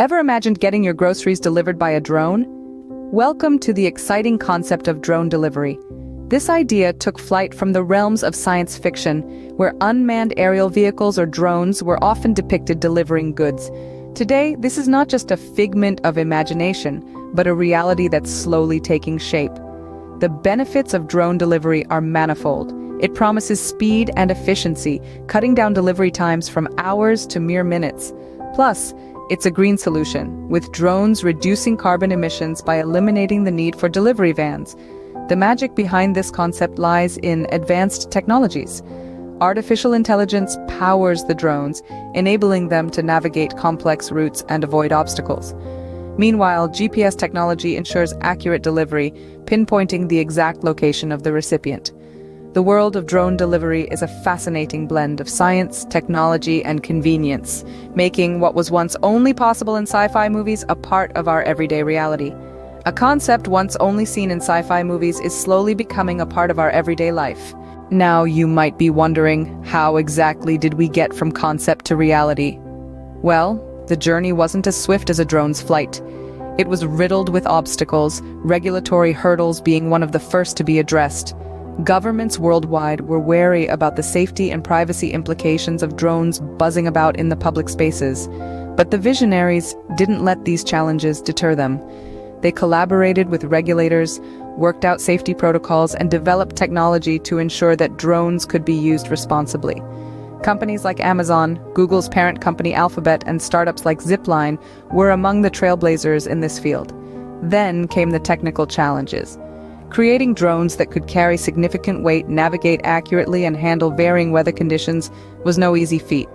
Ever imagined getting your groceries delivered by a drone? Welcome to the exciting concept of drone delivery. This idea took flight from the realms of science fiction, where unmanned aerial vehicles or drones were often depicted delivering goods. Today, this is not just a figment of imagination, but a reality that's slowly taking shape. The benefits of drone delivery are manifold. It promises speed and efficiency, cutting down delivery times from hours to mere minutes. Plus, it's a green solution, with drones reducing carbon emissions by eliminating the need for delivery vans. The magic behind this concept lies in advanced technologies. Artificial intelligence powers the drones, enabling them to navigate complex routes and avoid obstacles. Meanwhile, GPS technology ensures accurate delivery, pinpointing the exact location of the recipient. The world of drone delivery is a fascinating blend of science, technology, and convenience, making what was once only possible in sci-fi movies a part of our everyday reality. A concept once only seen in sci-fi movies is slowly becoming a part of our everyday life. Now you might be wondering, how exactly did we get from concept to reality? Well, the journey wasn't as swift as a drone's flight. It was riddled with obstacles, regulatory hurdles being one of the first to be addressed. Governments worldwide were wary about the safety and privacy implications of drones buzzing about in the public spaces. But the visionaries didn't let these challenges deter them. They collaborated with regulators, worked out safety protocols, and developed technology to ensure that drones could be used responsibly. Companies like Amazon, Google's parent company Alphabet, and startups like Zipline were among the trailblazers in this field. Then came the technical challenges. Creating drones that could carry significant weight, navigate accurately, and handle varying weather conditions was no easy feat.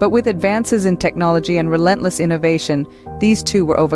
But with advances in technology and relentless innovation, these too were overcome.